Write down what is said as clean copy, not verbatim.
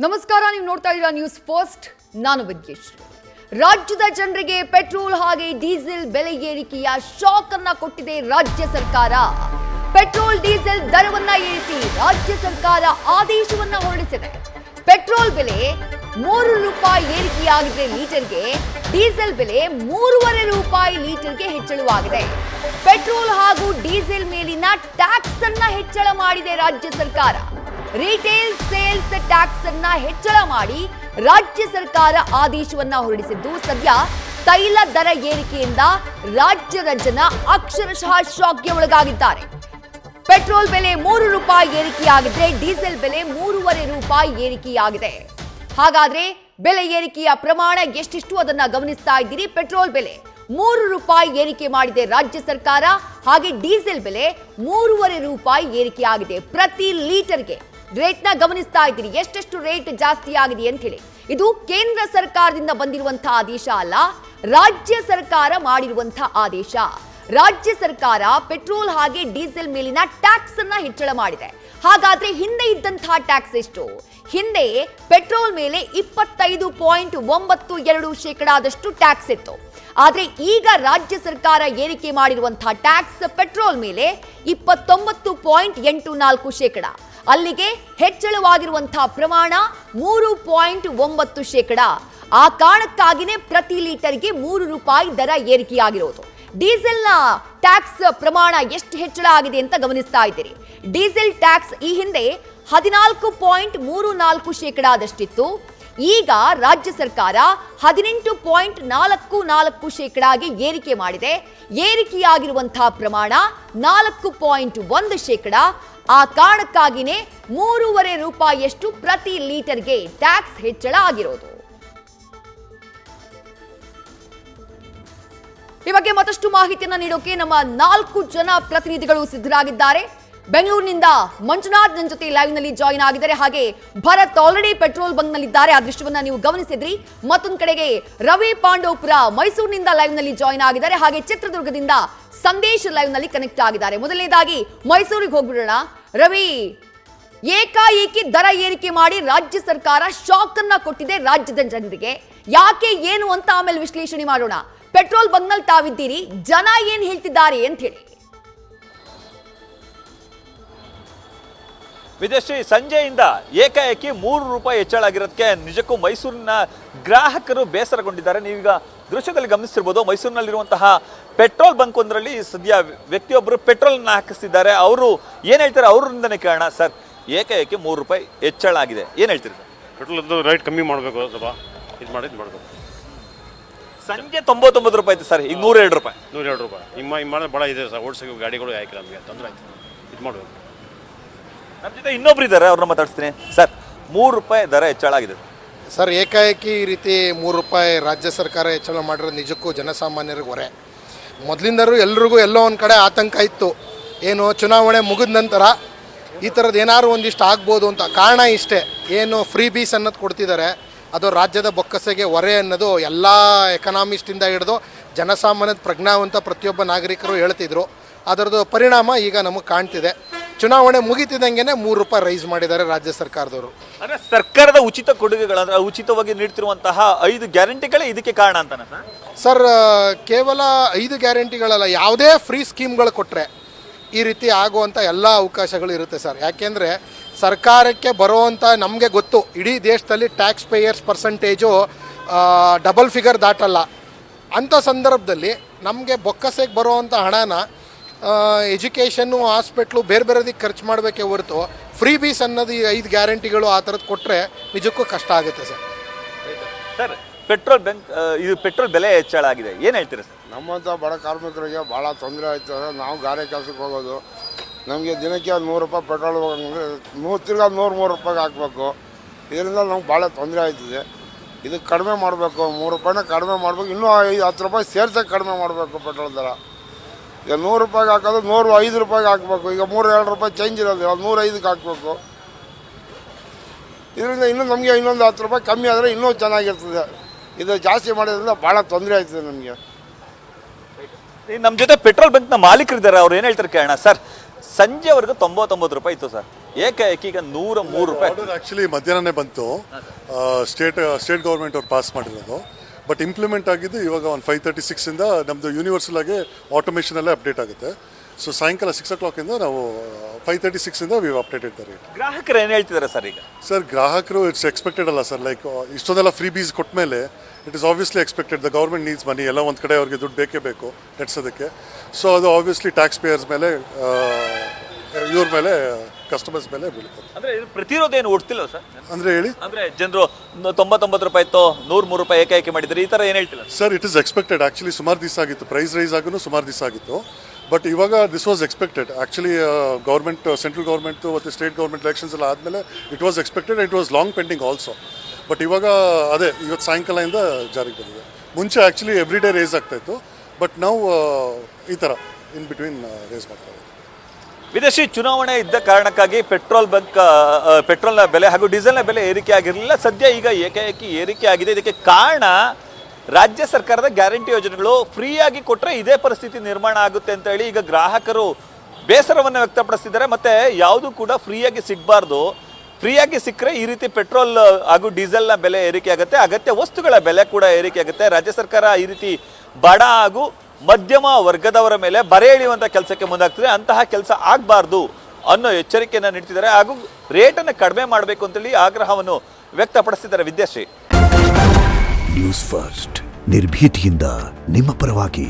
ನಮಸ್ಕಾರ, ನೀವು ನೋಡ್ತಾ ಇದ್ದೀರಾ ನ್ಯೂಸ್ ಫಸ್ಟ್. ನಾನು ವಿದ್ಯೇಶ್ವರಿ. ರಾಜ್ಯದ ಜನರಿಗೆ ಪೆಟ್ರೋಲ್ ಹಾಗೆ ಡೀಸೆಲ್ ಬೆಲೆ ಏರಿಕೆಯ ಶಾಕ್ ಅನ್ನ ಕೊಟ್ಟಿದೆ ರಾಜ್ಯ ಸರ್ಕಾರ. ಪೆಟ್ರೋಲ್ ಡೀಸೆಲ್ ದರವನ್ನ ಏರಿಸಿ ರಾಜ್ಯ ಸರ್ಕಾರ ಆದೇಶವನ್ನ ಹೊರಡಿಸಿದೆ. ಪೆಟ್ರೋಲ್ ಬೆಲೆ 3 ರೂಪಾಯಿ ಏರಿಕೆಯಾಗಿದೆ ಲೀಟರ್ಗೆ, ಡೀಸೆಲ್ ಬೆಲೆ 3.5 ರೂಪಾಯಿ ಲೀಟರ್ಗೆ ಹೆಚ್ಚಳವಾಗಿದೆ. ಪೆಟ್ರೋಲ್ ಹಾಗೂ ಡೀಸೆಲ್ ಮೇಲಿನ ಟ್ಯಾಕ್ಸ್ ಅನ್ನ ಹೆಚ್ಚಳ ಮಾಡಿದೆ ರಾಜ್ಯ ಸರ್ಕಾರ. ರಿಟೇಲ್ ಸೇಲ್ಸ್ ಟ್ಯಾಕ್ಸ್ ಅನ್ನ ಹೆಚ್ಚಳ ಮಾಡಿ ರಾಜ್ಯ ಸರ್ಕಾರ ಆದೇಶವನ್ನ ಹೊರಡಿಸಿದ್ದು, ಸದ್ಯ ತೈಲ ದರ ಏರಿಕೆಯಿಂದ ರಾಜ್ಯದ ಜನ ಅಕ್ಷರಶಃ ಶಾಕ್ಗೆ ಒಳಗಾಗಿದ್ದಾರೆ. ಪೆಟ್ರೋಲ್ ಬೆಲೆ 3 ರೂಪಾಯಿ ಏರಿಕೆಯಾಗಿದ್ರೆ ಡೀಸೆಲ್ ಬೆಲೆ 3.5 ರೂಪಾಯಿ ಏರಿಕೆಯಾಗಿದೆ. ಹಾಗಾದ್ರೆ ಬೆಲೆ ಏರಿಕೆಯ ಪ್ರಮಾಣ ಎಷ್ಟಿಷ್ಟು ಅದನ್ನ ಗಮನಿಸ್ತಾ ಇದ್ದೀರಿ. ಪೆಟ್ರೋಲ್ ಬೆಲೆ 3 ರೂಪಾಯಿ ಏರಿಕೆ ಮಾಡಿದೆ ರಾಜ್ಯ ಸರ್ಕಾರ, ಹಾಗೆ ಡೀಸೆಲ್ ಬೆಲೆ 3.5 ರೂಪಾಯಿ ಏರಿಕೆಯಾಗಿದೆ. ಪ್ರತಿ ಲೀಟರ್ಗೆ ರೇಟ್ ನ ಗಮನಿಸ್ತಾ ಇದ್ದೀರಿ, ಎಷ್ಟೆಷ್ಟು ರೇಟ್ ಜಾಸ್ತಿ ಆಗಿದೆ ಅಂತ ಹೇಳಿ. ಇದು ಕೇಂದ್ರ ಸರ್ಕಾರದಿಂದ ಬಂದಿರುವಂತಹ ಆದೇಶ ಅಲ್ಲ, ರಾಜ್ಯ ಸರ್ಕಾರ ಮಾಡಿರುವಂತಹ ಆದೇಶ. ರಾಜ್ಯ ಸರ್ಕಾರ ಪೆಟ್ರೋಲ್ ಹಾಗೆ ಡೀಸೆಲ್ ಮೇಲಿನ ಟ್ಯಾಕ್ಸ್ ಅನ್ನ ಹೆಚ್ಚಳ ಮಾಡಿದೆ. ಹಾಗಾದ್ರೆ ಹಿಂದೆ ಇದ್ದಂತಹ ಟ್ಯಾಕ್ಸ್ ಎಷ್ಟು? ಹಿಂದೆ ಪೆಟ್ರೋಲ್ ಮೇಲೆ 25.92% ಟ್ಯಾಕ್ಸ್ ಇತ್ತು. ಆದ್ರೆ ಈಗ ರಾಜ್ಯ ಸರ್ಕಾರ ಏರಿಕೆ ಮಾಡಿರುವಂತಹ ಟ್ಯಾಕ್ಸ್ ಪೆಟ್ರೋಲ್ ಮೇಲೆ 29.84%. ಅಲ್ಲಿಗೆ ಹೆಚ್ಚಳವಾಗಿರುವಂತಹ ಪ್ರಮಾಣ 3.9%. ಆ ಕಾರಣಕ್ಕಾಗಿನೇ ಪ್ರತಿ ಲೀಟರ್ಗೆ 3 ರೂಪಾಯಿ ದರ ಏರಿಕೆಯಾಗಿರೋದು. ಡೀಸೆಲ್ನ ಟ್ಯಾಕ್ಸ್ ಪ್ರಮಾಣ ಎಷ್ಟು ಹೆಚ್ಚಳ ಆಗಿದೆ ಅಂತ ಗಮನಿಸ್ತಾ ಇದ್ದೀರಿ. ಡೀಸೆಲ್ ಟ್ಯಾಕ್ಸ್ ಈ ಹಿಂದೆ 14.34%ದಷ್ಟಿತ್ತು. ಈಗ ರಾಜ್ಯ ಸರ್ಕಾರ 18.44%ಗೆ ಏರಿಕೆ ಮಾಡಿದೆ. ಏರಿಕೆಯಾಗಿರುವಂತಹ ಪ್ರಮಾಣ 4.1%. ಆ ಕಾರಣಕ್ಕಾಗಿನೇ 3.5 ರೂಪಾಯಿಯಷ್ಟು ಪ್ರತಿ ಲೀಟರ್ಗೆ ಟ್ಯಾಕ್ಸ್ ಹೆಚ್ಚಳ ಆಗಿರೋದು. ಈ ಬಗ್ಗೆ ಮತ್ತಷ್ಟು ಮಾಹಿತಿಯನ್ನ ನೀಡೋಕೆ ನಮ್ಮ 4 ಜನ ಪ್ರತಿನಿಧಿಗಳು ಸಿದ್ಧರಾಗಿದ್ದಾರೆ. ಬೆಂಗಳೂರಿನಿಂದ ಮಂಜುನಾಥ್ ನನ್ನ ಜೊತೆ ಲೈವ್ ನಲ್ಲಿ ಜಾಯಿನ್ ಆಗಿದ್ದಾರೆ. ಹಾಗೆ ಭರತ್ ಆಲ್ರೆಡಿ ಪೆಟ್ರೋಲ್ ಬಂಕ್ ನಲ್ಲಿದ್ದಾರೆ, ಆ ದೃಶ್ಯವನ್ನ ನೀವು ಗಮನಿಸಿದ್ರಿ. ಮತ್ತೊಂದು ಕಡೆಗೆ ರವಿ ಪಾಂಡವಪುರ ಮೈಸೂರಿನಿಂದ ಲೈವ್ ನಲ್ಲಿ ಜಾಯಿನ್ ಆಗಿದ್ದಾರೆ. ಹಾಗೆ ಚಿತ್ರದುರ್ಗದಿಂದ ಸಂದೇಶ್ ಲೈವ್ ನಲ್ಲಿ ಕನೆಕ್ಟ್ ಆಗಿದ್ದಾರೆ. ಮೊದಲನೇದಾಗಿ ಮೈಸೂರಿಗೆ ಹೋಗ್ಬಿಡೋಣ. ರವಿ, ಏಕಾಏಕಿ ದರ ಏರಿಕೆ ಮಾಡಿ ರಾಜ್ಯ ಸರ್ಕಾರ ಶಾಕ್ ಅನ್ನ ಕೊಟ್ಟಿದೆ ರಾಜ್ಯದ ಜನರಿಗೆ. ಯಾಕೆ ಏನು ಅಂತ ಆಮೇಲೆ ವಿಶ್ಲೇಷಣೆ ಮಾಡೋಣ. ಪೆಟ್ರೋಲ್ ಬಂಕ್ ನಲ್ಲಿ ತಾವಿದ್ದೀರಿ, ಜನ ಏನ್ ಹೇಳ್ತಿದ್ದಾರೆ ಅಂತ ಹೇಳಿ. ವಿದೇಶಿ ಸಂಜೆಯಿಂದ ಏಕಾಏಕಿ 3 ರೂಪಾಯಿ ಹೆಚ್ಚಳ ಆಗಿರೋದಕ್ಕೆ ನಿಜಕ್ಕೂ ಮೈಸೂರಿನ ಗ್ರಾಹಕರು ಬೇಸರಗೊಂಡಿದ್ದಾರೆ. ನೀವೀಗ ದೃಶ್ಯದಲ್ಲಿ ಗಮನಿಸ್ತಿರ್ಬೋದು, ಮೈಸೂರಿನಲ್ಲಿರುವಂತಹ ಪೆಟ್ರೋಲ್ ಬಂಕ್ ಒಂದರಲ್ಲಿ ಸದ್ಯ ವ್ಯಕ್ತಿಯೊಬ್ಬರು ಪೆಟ್ರೋಲ್ನ ಹಾಕಿಸ್ತಿದ್ದಾರೆ. ಅವರು ಏನು ಹೇಳ್ತಾರೆ ಅವರಿಂದನೇ ಕೇಳೋಣ. ಸರ್, ಏಕಾಏಕಿ 3 ರೂಪಾಯಿ ಹೆಚ್ಚಳ ಆಗಿದೆ, ಏನು ಹೇಳ್ತೀರಿ ಸರ್? ಪೆಟ್ರೋಲ್ ರೇಟ್ ಕಮ್ಮಿ ಮಾಡಬೇಕು, ಸ್ವಲ್ಪ ಇದು ಮಾಡಬೇಕು. ಸಂಜೆ 99 ರೂಪಾಯಿ ಇತ್ತು ಸರ್, ಈಗ 102 ರೂಪಾಯಿ. 102 ರೂಪಾಯಿ ನಿಮ್ಮ ಮಾಡಿದ್ರೆ ಭಾಳ ಇದೆ ಸರ್. ಓಡಿಸೋ ಗಾಡಿಗಳು ಹಾಕಿಲ್ಲ, ನಮಗೆ ತೊಂದರೆ ಆಯ್ತು. ಇದು ಮಾಡಬೇಕು. ನಮ್ಮ ಜೊತೆ ಇನ್ನೊಬ್ರು ಇದ್ದಾರೆ, ಅವ್ರನ್ನ ಮಾತಾಡ್ತೀನಿ. ಸರ್, 3 ರೂಪಾಯಿ ದರ ಹೆಚ್ಚಳ ಆಗಿದೆ ಸರ್. ಏಕಾಏಕಿ ಈ ರೀತಿ 3 ರೂಪಾಯಿ ರಾಜ್ಯ ಸರ್ಕಾರ ಹೆಚ್ಚಳ ಮಾಡಿರೋ ನಿಜಕ್ಕೂ ಜನಸಾಮಾನ್ಯರಿಗೆ ಹೊರೆ. ಮೊದಲಿಂದರೂ ಎಲ್ರಿಗೂ ಎಲ್ಲೋ ಒಂದು ಕಡೆ ಆತಂಕ ಇತ್ತು, ಏನು ಚುನಾವಣೆ ಮುಗಿದ ನಂತರ ಈ ಥರದ್ದು ಏನಾದ್ರು ಒಂದಿಷ್ಟು ಆಗ್ಬೋದು ಅಂತ. ಕಾರಣ ಇಷ್ಟೇ, ಏನು ಫ್ರೀ ಬೀಸ್ ಅನ್ನೋದು ಕೊಡ್ತಿದ್ದಾರೆ, ಅದು ರಾಜ್ಯದ ಬೊಕ್ಕಸೆಗೆ ಹೊರೆ ಅನ್ನೋದು ಎಲ್ಲ ಎಕನಾಮಿಸ್ಟಿಂದ ಹಿಡಿದು ಜನಸಾಮಾನ್ಯದ ಪ್ರಜ್ಞಾವಂತ ಪ್ರತಿಯೊಬ್ಬ ನಾಗರಿಕರು ಹೇಳ್ತಿದ್ರು. ಅದರದ್ದು ಪರಿಣಾಮ ಈಗ ನಮಗೆ ಕಾಣ್ತಿದೆ. ಚುನಾವಣೆ ಮುಗಿತಿದ್ದಂಗೆ 3 ರೂಪಾಯಿ ರೈಸ್ ಮಾಡಿದ್ದಾರೆ ರಾಜ್ಯ ಸರ್ಕಾರದವರು. ಅಂದರೆ ಸರ್ಕಾರದ ಉಚಿತ ಕೊಡುಗೆಗಳಂದ್ರೆ ಉಚಿತವಾಗಿ ನೀಡ್ತಿರುವಂತಹ 5 ಗ್ಯಾರಂಟಿಗಳೇ ಇದಕ್ಕೆ ಕಾರಣ ಅಂತಾನೆ ಸರ್? ಕೇವಲ 5 ಗ್ಯಾರಂಟಿಗಳಲ್ಲ, ಯಾವುದೇ ಫ್ರೀ ಸ್ಕೀಮ್ಗಳು ಕೊಟ್ಟರೆ ಈ ರೀತಿ ಆಗುವಂಥ ಎಲ್ಲ ಅವಕಾಶಗಳು ಇರುತ್ತೆ ಸರ್. ಯಾಕೆಂದರೆ ಸರ್ಕಾರಕ್ಕೆ ಬರುವಂಥ, ನಮಗೆ ಗೊತ್ತು ಇಡೀ ದೇಶದಲ್ಲಿ tax payers percentage double figure ದಾಟಲ್ಲ. ಅಂಥ ಸಂದರ್ಭದಲ್ಲಿ ನಮಗೆ ಬೊಕ್ಕಸೆಗೆ ಬರುವಂಥ ಹಣನ ಎಜುಕೇಷನ್ನು, ಹಾಸ್ಪಿಟ್ಲು, ಬೇರೆ ಬೇರೆದಕ್ಕೆ ಖರ್ಚು ಮಾಡಬೇಕೇ ಹೊರತು ಫ್ರೀ ಬೀಸ್ ಅನ್ನೋದು ಈ 5 ಗ್ಯಾರಂಟಿಗಳು ಆ ಥರದ್ದು ಕೊಟ್ಟರೆ ನಿಜಕ್ಕೂ ಕಷ್ಟ ಆಗುತ್ತೆ ಸರ್. ಸರ್, ಪೆಟ್ರೋಲ್ ಬಂಕ್ ಇದು ಪೆಟ್ರೋಲ್ ಬೆಲೆ ಹೆಚ್ಚಳ ಆಗಿದೆ, ಏನು ಹೇಳ್ತೀರಾ ಸರ್? ನಮ್ಮಂಥ ಬಡ ಕಾರ್ಮಿಕರಿಗೆ ಭಾಳ ತೊಂದರೆ ಆಯ್ತು. ನಾವು ಗಾರೆ ಕೆಲಸಕ್ಕೆ ಹೋಗೋದು, ನಮಗೆ ದಿನಕ್ಕೆ 100 ರೂಪಾಯಿ ಪೆಟ್ರೋಲ್ ಹೋಗಂಗೆ ತಿರ್ಗಾ 100-3 ರೂಪಾಯಿಗೆ ಹಾಕಬೇಕು. ಇದರಿಂದ ನಮ್ಗೆ ಭಾಳ ತೊಂದರೆ ಆಯ್ತಿದೆ. ಇದಕ್ಕೆ ಕಡಿಮೆ ಮಾಡಬೇಕು, 3 ರೂಪಾಯಿನ ಕಡಿಮೆ ಮಾಡಬೇಕು. ಇನ್ನೂ 10 ರೂಪಾಯಿ ಸೇರ್ಸೋಕ್ಕೆ ಕಡಿಮೆ ಮಾಡಬೇಕು ಪೆಟ್ರೋಲ್ ದರ. ಈಗ 100 ರೂಪಾಯಿಗೆ ಹಾಕೋದು 105 ರೂಪಾಯಿಗೆ ಹಾಕಬೇಕು. ಈಗ 3-2 ರೂಪಾಯಿ ಚೇಂಜ್ ಇರೋದು, 105ಕ್ಕೆ ಹಾಕಬೇಕು. ಇದರಿಂದ ಇನ್ನೂ ನಮಗೆ ಇನ್ನೊಂದು 10 ರೂಪಾಯಿ ಕಮ್ಮಿ ಆದರೆ ಇನ್ನೂ ಚೆನ್ನಾಗಿರ್ತದೆ. ಇದು ಜಾಸ್ತಿ ಮಾಡೋದ್ರಿಂದ ಭಾಳ ತೊಂದರೆ ಆಯ್ತದೆ ನಮಗೆ. ನಮ್ಮ ಜೊತೆ ಪೆಟ್ರೋಲ್ ಬಂಕ್ನ ಮಾಲೀಕರಿದ್ದಾರೆ, ಅವ್ರು ಏನು ಹೇಳ್ತಾರೆ ಕೇಳೋಣ. ಸರ್, ಸಂಜೆವರೆಗೂ 99 ರೂಪಾಯಿ ಇತ್ತು ಸರ್, ಏಕಾಏಕಿ ಈಗ 103 ರೂಪಾಯಿ. ಆರ್ಡರ್ ಆ್ಯಕ್ಚುಲಿ ಮಧ್ಯಾಹ್ನನೇ ಬಂತು, ಸ್ಟೇಟ್ ಗೌರ್ಮೆಂಟ್ ಅವ್ರು ಪಾಸ್ ಮಾಡಿರೋದು. ಬಟ್ ಇಂಪ್ಲಿಮೆಂಟ್ ಆಗಿದ್ದು ಇವಾಗ ಒಂದು 5:36 ನಮ್ಮದು ಯೂನಿವರ್ಸಲ್ ಆಗಿ ಆಟೋಮೇಷನಲ್ಲೇ ಅಪ್ಡೇಟ್ ಆಗುತ್ತೆ. ಸೊ ಸಾಯಂಕಾಲ 6 o'clock ನಾವು 5:36 ವಿ ಅಪ್ಡೇಟೆಡ್ ದ ರೇಟ್. ಗ್ರಾಹಕರು ಏನು ಹೇಳ್ತಿದ್ದಾರೆ ಸರ್ ಈಗ? ಸರ್ ಗ್ರಾಹಕರು ಇಟ್ಸ್ ಎಕ್ಸ್ಪೆಕ್ಟೆಡ್ ಅಲ್ಲ ಸರ್, ಲೈಕ್ ಇಷ್ಟೊಂದೆಲ್ಲ ಫ್ರೀ ಬೀಸ್ ಕೊಟ್ಟ ಮೇಲೆ it is obviously expected. The government needs money, ಎಲ್ಲ ಒಂದು ಕಡೆ ಅವ್ರಿಗೆ ದುಡ್ಡು ಬೇಕೇ ಬೇಕು ನಡೆಸೋದಕ್ಕೆ. ಸೊ ಅದು ಆಬ್ವಿಯಸ್ಲಿ ಟ್ಯಾಕ್ಸ್ ಪೇಯರ್ಸ್ ಮೇಲೆ, ಇವ್ರ ಮೇಲೆ, ಕಸ್ಟಮರ್ಸ್ ಮೇಲೆ ಬೀಳ್ತದೆ. ಅಂದ್ರೆ ಇದು ಪ್ರತಿರೋಧ ಏನು ಓಡ್ತಿಲ್ಲ ಸರ್? ಅಂದರೆ ಹೇಳಿ, ಅಂದ್ರೆ ಜನರು 99 ರೂಪಾಯಿ ಇತ್ತು 103 ರೂಪಾಯಿ ಏಕಾಏಕಿ ಮಾಡಿದ್ರೆ ಈ ತರ ಏನು ಹೇಳ್ತಿಲ್ಲ sir? It is expected. Actually ಸುಮಾರು ದಿವಸ ಆಗಿತ್ತು, ಪ್ರೈಸ್ ರೈಸ್ ಆಗೂ ಸುಮಾರು ದಿವಸ ಆಗಿತ್ತು. ಬಟ್ ಇವಾಗ this was expected. Actually government, central government ಮತ್ತು ಸ್ಟೇಟ್ ಗೌರ್ಮೆಂಟ್ ಎಲೆಕ್ಷನ್ಸ್ ಎಲ್ಲ ಆದಮೇಲೆ it was expected. It was long pending also. But ಇವಾಗ ಅದೇ ಇವತ್ತು ಸಾಯಂಕಾಲದಿಂದ ಜಾರಿಗೆ ಬಂದಿದೆ. ಮುಂಚೆ ಆ್ಯಕ್ಚುಲಿ ಎವ್ರಿ ಡೇ ರೇಸ್ ಆಗ್ತಾಯಿತ್ತು, ಬಟ್ ನಾವು ಈ ಥರ ಇನ್ ಬಿಟ್ವೀನ್ ರೇಸ್ ಮಾಡ್ತಾ ಇದ್ದೀವಿ. ವಿದೇಶಿ ಚುನಾವಣೆ ಇದ್ದ ಕಾರಣಕ್ಕಾಗಿ ಪೆಟ್ರೋಲ್ನ ಬೆಲೆ ಹಾಗೂ ಡೀಸೆಲ್ನ ಬೆಲೆ ಏರಿಕೆ ಆಗಿರಲಿಲ್ಲ. ಸದ್ಯ ಈಗ ಏಕಾಏಕಿ ಏರಿಕೆ ಆಗಿದೆ. ಇದಕ್ಕೆ ಕಾರಣ ರಾಜ್ಯ ಸರ್ಕಾರದ ಗ್ಯಾರಂಟಿ ಯೋಜನೆಗಳು ಫ್ರೀಯಾಗಿ ಕೊಟ್ಟರೆ ಇದೇ ಪರಿಸ್ಥಿತಿ ನಿರ್ಮಾಣ ಆಗುತ್ತೆ ಅಂತ ಹೇಳಿ ಈಗ ಗ್ರಾಹಕರು ಬೇಸರವನ್ನು ವ್ಯಕ್ತಪಡಿಸಿದ್ದಾರೆ. ಮತ್ತೆ ಯಾವುದು ಕೂಡ ಫ್ರೀಯಾಗಿ ಸಿಗಬಾರ್ದು, ಫ್ರೀಯಾಗಿ ಸಿಕ್ಕರೆ ಈ ರೀತಿ ಪೆಟ್ರೋಲ್ ಹಾಗೂ ಡೀಸೆಲ್ನ ಬೆಲೆ ಏರಿಕೆ ಆಗುತ್ತೆ, ಅಗತ್ಯ ವಸ್ತುಗಳ ಬೆಲೆ ಕೂಡ ಏರಿಕೆ ಆಗುತ್ತೆ. ರಾಜ್ಯ ಸರ್ಕಾರ ಈ ರೀತಿ ಬಡ ಹಾಗೂ ಮಧ್ಯಮ ವರ್ಗದವರ ಮೇಲೆ ಬರೆ ಎಳೆಯುವಂಥ ಕೆಲಸಕ್ಕೆ ಮುಂದಾಗ್ತದೆ. ಅಂತಹ ಕೆಲಸ ಆಗಬಾರ್ದು ಅನ್ನೋ ಎಚ್ಚರಿಕೆಯನ್ನು ನೀಡ್ತಿದ್ದಾರೆ ಹಾಗೂ ರೇಟನ್ನು ಕಡಿಮೆ ಮಾಡಬೇಕು ಅಂತೇಳಿ ಆಗ್ರಹವನ್ನು ವ್ಯಕ್ತಪಡಿಸಿದ್ದಾರೆ. ವಿದ್ಯಾಶ್ರೀ, ನ್ಯೂಸ್ ಫಸ್ಟ್ ನಿರ್ಭೀತಿಯಿಂದ ನಿಮ್ಮ ಪರವಾಗಿ.